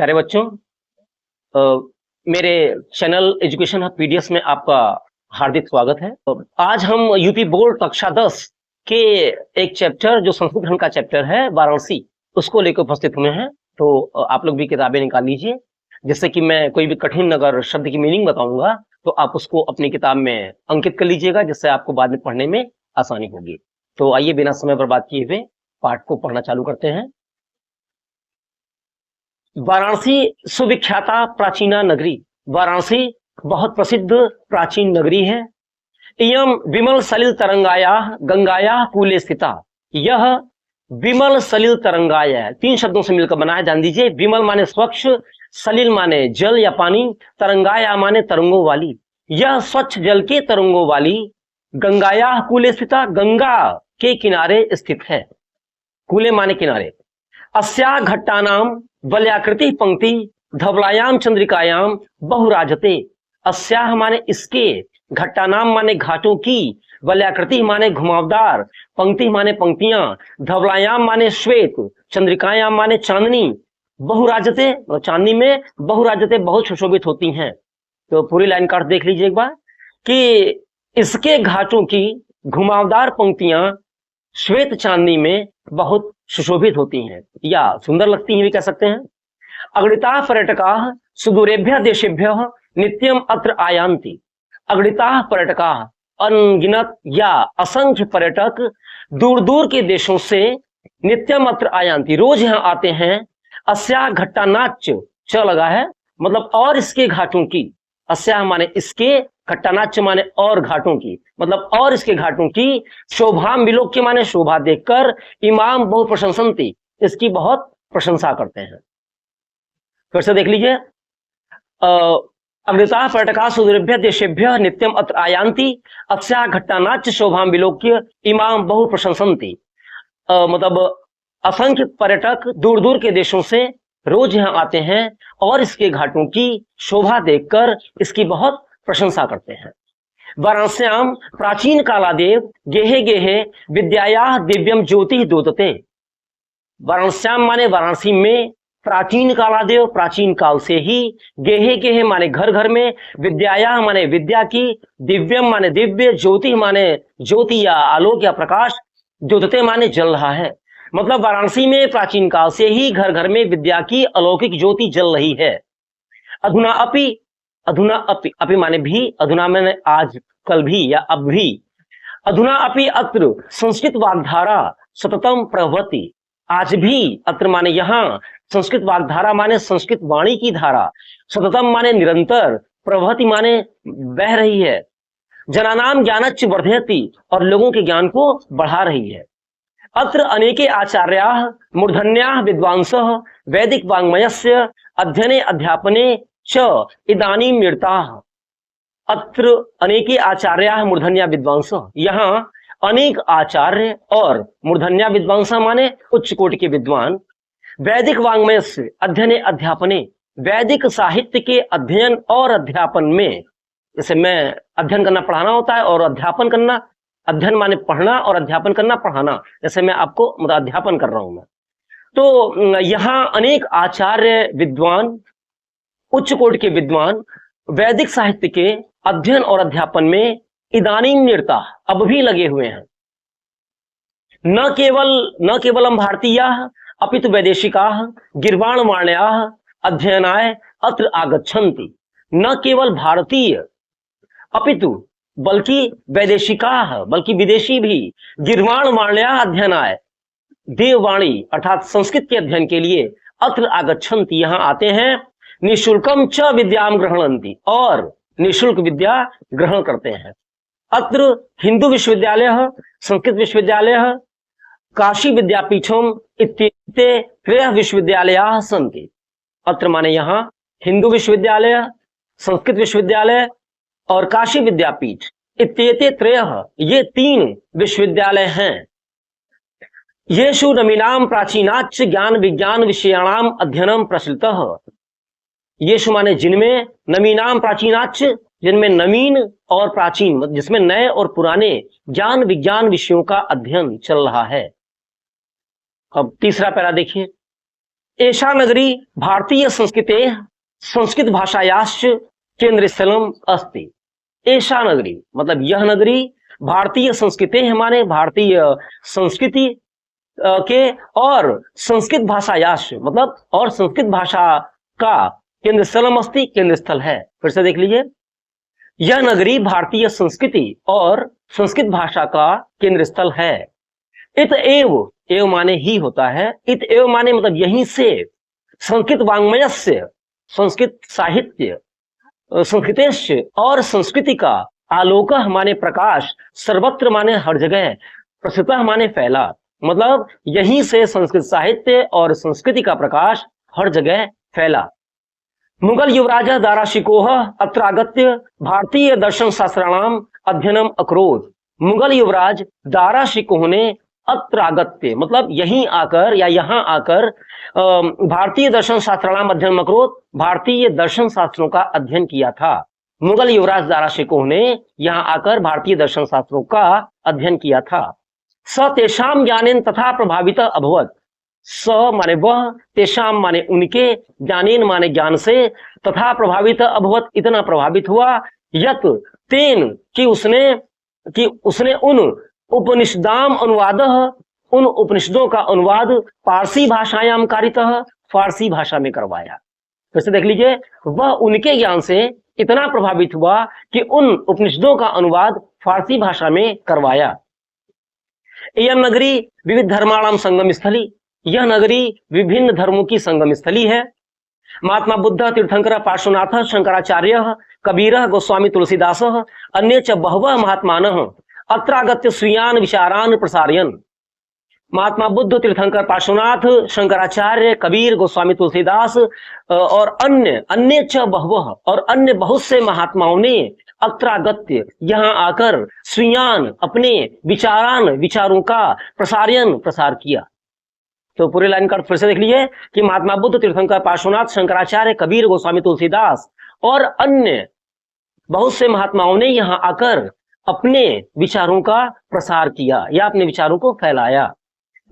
प्यारे बच्चों, अ, मेरे चैनल एजुकेशन हब पीडीएस में आपका हार्दिक स्वागत है। तो आज हम यूपी बोर्ड कक्षा 10 के एक चैप्टर जो संस्कृत खंड का चैप्टर है वाराणसी, उसको लेकर उपस्थित हुए हैं। तो आप लोग भी किताबें निकाल लीजिए, जिससे कि मैं कोई भी कठिन अगर शब्द की मीनिंग बताऊंगा तो आप उसको अपनी किताब में अंकित कर लीजिएगा, जिससे आपको बाद में पढ़ने में आसानी होगी। तो आइए बिना समय बर्बाद किए हुए पाठ को पढ़ना चालू करते हैं। वाराणसी सुविख्याता प्राचीना नगरी। वाराणसी बहुत प्रसिद्ध प्राचीन नगरी है। इयम विमल सलिल तरंगाया गंगाया कूले स्थिता। यह विमल सलिल तरंगाया है, 3 शब्दों से मिलकर बना है, जान दीजिए। विमल माने स्वच्छ, सलिल माने जल या पानी, तरंगाया माने तरंगों वाली। यह स्वच्छ जल के तरंगों वाली गंगाया कूले स्थिता, गंगा के किनारे स्थित है। कूले माने किनारे। अस्या घट्टानाम वलयाकृति पंक्ति धवलायाम चंद्रिकायाम बहुराजते। अस्या माने इसके, घट्टानाम माने घाटों की, वलयाकृति माने घुमावदार, पंक्ति माने पंक्तियां, धवलायाम माने श्वेत, चंद्रिकायाम माने चांदनी, बहुराजते चांदनी में, बहुराजते बहुत सुशोभित होती हैं। तो पूरी लाइन का अर्थ देख लीजिए एक बार कि इसके घाटों की घुमावदार पंक्तियां श्वेत चांदनी में बहुत सुशोभित होती हैं या सुंदर लगती हैं भी कह सकते हैं। अगणिता पर्यटका सुदूरेभ्य देशेभ्य नित्यम अत्र आयान्ति। अगणिता पर्यटका, अनगिनत या असंख्य पर्यटक दूर दूर के देशों से नित्यम अत्र आयान्ति, रोज यहाँ आते हैं। अस्या घट्टानाच्य, च लगा है, मतलब और इसके घाटों की। अस्या माने इसके, घट्टानाच्य माने और घाटों की, मतलब और इसके घाटों की। शोभाम विलोक्य माने शोभा देखकर, इमाम बहु प्रशंसन्ति, इसकी बहुत प्रशंसा करते हैं। फिर से देख लीजिए। अमृता पर्यटका सुदूरेभ्य देशेभ्य नित्यम अत्र आयान्ति। अस्या घट्टानाच्य शोभाम विलोक्य इमाम बहु प्रशंसन्ति। मतलब असंख्य पर्यटक दूर दूर के देशों से रोज यहाँ आते हैं और इसके घाटों की शोभा देखकर इसकी बहुत प्रशंसा करते हैं। वाराणस्याम प्राचीन कालादेव गेहे गेहे विद्याया दिव्यम ज्योति दोदते। वाराणस्याम माने वाराणसी में, प्राचीन कालादेव प्राचीन काल से ही, गेहे गेहे माने घर घर में, विद्याया माने विद्या की, दिव्यम माने दिव्य, ज्योति माने ज्योति या आलोक या प्रकाश, द्योतते माने जल रहा है। मतलब वाराणसी में प्राचीन काल से ही घर घर में विद्या की अलौकिक ज्योति जल रही है। अधुना अपि, अधुना अपि, अपि माने भी, अधुना माने आज, कल भी या अब भी। अधुना अपि अत्र संस्कृत वाग्धारा सततम प्रवहति। आज भी, अत्र माने यहाँ, संस्कृत वाग्धारा माने संस्कृत वाणी की धारा, सततम माने निरंतर, प्रवहति माने बह रही है। जनानाम ज्ञानच्च वर्धयति, और लोगों के ज्ञान को बढ़ा रही है। अत्र अनेके आचार्याः मूर्धन्याः विद्वांसः वैदिक वाङ्मयस्य अध्ययने अध्यापने च इदानीं निरताः। अत्र अनेके आचार्याः मूर्धन्या विद्वांसः, यहाँ अनेक आचार्य और मूर्धन्या विद्वांसः माने उच्च कोटि के विद्वान, वैदिक वाङ्मयस्य अध्ययने अध्यापने, वैदिक साहित्य के अध्ययन और अध्यापन में, जैसे मैं अध्ययन करना पढ़ाना होता है और अध्यापन करना, अध्ययन माने पढ़ना और अध्यापन करना पढ़ाना, जैसे मैं आपको मतलब अध्यापन कर रहा हूं मैं। तो यहाँ अनेक आचार्य विद्वान, उच्च कोटि के विद्वान वैदिक साहित्य के अध्ययन और अध्यापन में इदानीं निरता, अब भी लगे हुए हैं। न केवलम भारतीयाः अपितु वैदेशिकाः गिर्वाणवाण्याः अध्ययनाय अत्र आगच्छन्ति। न केवल भारतीय अपितु, बल्कि वैदेशिकाः, बल्कि विदेशी भी, गिर्वाणवाण्याः अध्ययनाय, देववाणी अर्थात संस्कृत के अध्ययन के लिए, अत्र आगच्छन्ति यहाँ आते हैं। निःशुल्कम च विद्याम ग्रहणन्ति, और निःशुल्क विद्या ग्रहण करते हैं। अत्र हिंदू विश्वविद्यालय, संस्कृत विश्वविद्यालय, काशी विद्यापीठम इत्येते त्रयः विश्वविद्यालयाः सन्ति। अत्र माने यहाँ हिंदू विश्वविद्यालय, संस्कृत विश्वविद्यालय और काशी विद्यापीठ, इत्येते त्रयः, ये 3 विश्वविद्यालय हैं। येषु नवीनाम प्राचीनाच्च ज्ञान विज्ञान विषयाणाम अध्ययनम प्रचलितः। येषु माने जिनमें, नवीनाम प्राचीनाच्च, जिनमें नवीन और प्राचीन, जिसमें नए और पुराने ज्ञान विज्ञान विषयों का अध्ययन चल रहा है। अब तीसरा पैरा देखिए। एषा नगरी भारतीय संस्कृते संस्कृत भाषायाश्च केंद्र स्थलम अस्ति। एषा नगरी मतलब यह नगरी भारतीय संस्कृते हमारे भारतीय संस्कृति के और संस्कृत भाषायाश मतलब और संस्कृत भाषा का केंद्र स्थलम अस्ति केंद्र स्थल है। फिर से देख लीजिए, यह नगरी भारतीय संस्कृति और संस्कृत भाषा का केंद्र स्थल है। इत एव माने ही होता है, इत एव माने मतलब यहीं से, संस्कृत वाङ्मयस्य संस्कृत साहित्य, संस्कृतेश्च और संस्कृति का, आलोक माने प्रकाश, सर्वत्र माने हर जगह, प्रसिद्ध माने फैला, मतलब यहीं से संस्कृत साहित्य और संस्कृति का प्रकाश हर जगह फैला। मुगल युवराज दाराशिकोह अत्र आगत्य भारतीय दर्शन शास्त्राणाम अध्ययनम अकरोत्। मुगल युवराज दाराशिकोह ने अत्र आगत्य मतलब यहीं आकर या यहाँ आकर भारतीय दर्शन शास्त्राणाम अध्ययनम अकरोत्, भारतीय दर्शन शास्त्रों का अध्ययन किया था। मुगल युवराज दाराशिकोह ने यहाँ आकर भारतीय दर्शन शास्त्रों का अध्ययन किया था। स तेषाम ज्ञानेन तथा प्रभावित अभवत। स माने वह, तेषाम माने उनके, ज्ञानेन माने ज्ञान से, तथा प्रभावित अभवत इतना प्रभावित हुआ, यत तेन कि उसने उन उपनिषदाम अनुवाद, उन उपनिषदों का अनुवाद पारसी भाषायाम कारितः, फारसी भाषा में करवाया। फिर से देख लीजिए, वह उनके ज्ञान से इतना प्रभावित हुआ कि उन उपनिषदों का अनुवाद फारसी भाषा में करवाया। यह नगरी विविध धर्माणाम संगम स्थली, यह नगरी विभिन्न धर्मों की संगम स्थली है। महात्मा बुद्ध, तीर्थंकर, पार्श्वनाथ, शंकराचार्य, कबीर, गोस्वामी तुलसीदास, अन्य च बहवः महात्मानः अत्र आगत्य स्वीयान विचारान प्रसारयन्। महात्मा बुद्ध, तीर्थंकर, पार्श्वनाथ, शंकराचार्य, कबीर, गोस्वामी तुलसीदास और अन्य च बहवः और अन्य बहुत से महात्माओं ने अत्रागत्य यहाँ आकर स्वीयान अपने विचारान विचारों का प्रसारयन प्रसार किया। तो पूरे लाइन का फिर से देख लीजिए कि महात्मा बुद्ध, तीर्थंकर, पार्श्वनाथ, शंकराचार्य, कबीर, गोस्वामी तुलसीदास और अन्य बहुत से महात्माओं ने यहाँ आकर अपने विचारों का प्रसार किया या अपने विचारों को फैलाया।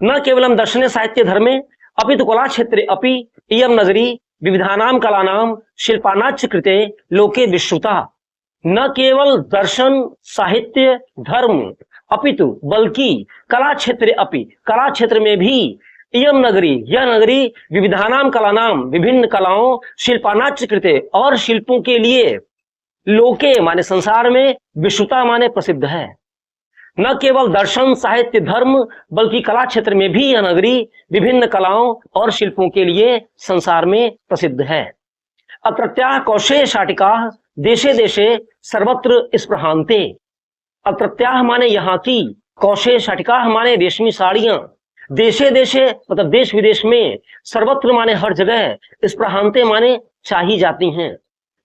न केवलम दर्शने साहित्य धर्मे अपितु कला क्षेत्रे अपि इयं नगरी विविधानाम कलानाम शिल्पानाच कृते लोके विश्रुता। न केवल दर्शन साहित्य धर्म अपितु बल्कि कला क्षेत्र अपि, कला क्षेत्र में भी इयम नगरी यह नगरी विविधानाम कलानाम विभिन्न कलाओं, शिल्पानाच कृते और शिल्पों के लिए, लोके माने संसार में, विश्रुता माने प्रसिद्ध है। न केवल दर्शन साहित्य धर्म बल्कि कला क्षेत्र में भी यह नगरी विभिन्न कलाओं और शिल्पों के लिए संसार में प्रसिद्ध है। अत्रत्याः कौशेय शाटिका देशे देशे सर्वत्र स्पृहान्ते। अत्रत्याः माने यहाँ की, कौशेय शाटिका माने रेशमी साड़ियां, देशे देशे मतलब देश विदेश में, सर्वत्र माने हर जगह, स्पृहान्ते माने चाही जाती हैं।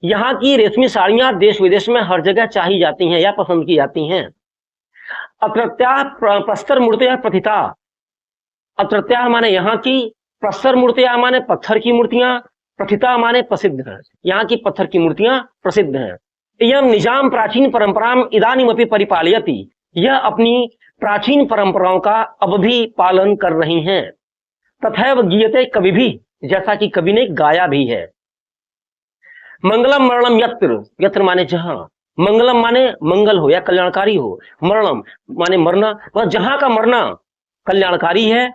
यहाँ की रेशमी साड़ियां देश विदेश में हर जगह चाही जाती हैं या पसंद की जाती हैं। अत्रत्याः प्रस्तर मूर्तियां प्रथिता। अत्रत्याः माने यहाँ की, प्रस्तर मूर्तियां माने पत्थर की मूर्तियां, प्रथिता माने प्रसिद्ध है, यहाँ की पत्थर की मूर्तियां प्रसिद्ध हैं। इयं निजाम प्राचीन परंपराम इदानीमपि परिपालयति। यह अपनी प्राचीन परंपराओं का अब भी पालन कर रही हैं। तथैव गीयते कवि भी, जैसा कि कवि ने गाया भी है। मंगलम मरणम यत्र, यत्र माने जहां, मंगलम माने मंगल हो या कल्याणकारी हो, मरणम माने मरना, वह जहां का मरना कल्याणकारी है।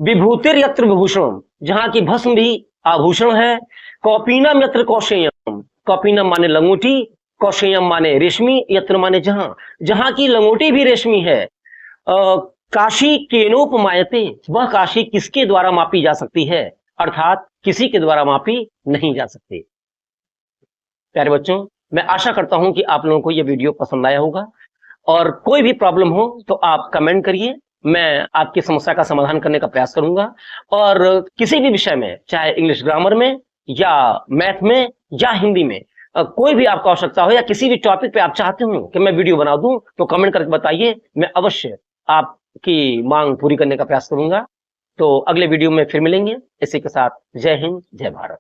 विभूतिर यत्र विभूषणम, जहां की भस्म भी आभूषण है। कौपीनम यत्र कौशेयम, कौपीनम माने लंगोटी, कौशेयम माने रेशमी, यत्र माने जहां, जहां की लंगोटी भी रेशमी है। काशी केनोपमायते, वह काशी किसके द्वारा मापी जा सकती है, अर्थात किसी के द्वारा मापी नहीं जा सकती। प्यारे बच्चों, मैं आशा करता हूं कि आप लोगों को यह वीडियो पसंद आया होगा और कोई भी प्रॉब्लम हो तो आप कमेंट करिए, मैं आपकी समस्या का समाधान करने का प्रयास करूंगा। और किसी भी विषय में, चाहे इंग्लिश ग्रामर में या मैथ में या हिंदी में, कोई भी आपको आवश्यकता हो या किसी भी टॉपिक पे आप चाहते हो कि मैं वीडियो बना दूं तो कमेंट करके बताइए, मैं अवश्य आपकी मांग पूरी करने का प्रयास करूंगा। तो अगले वीडियो में फिर मिलेंगे। इसी के साथ जय हिंद, जय भारत।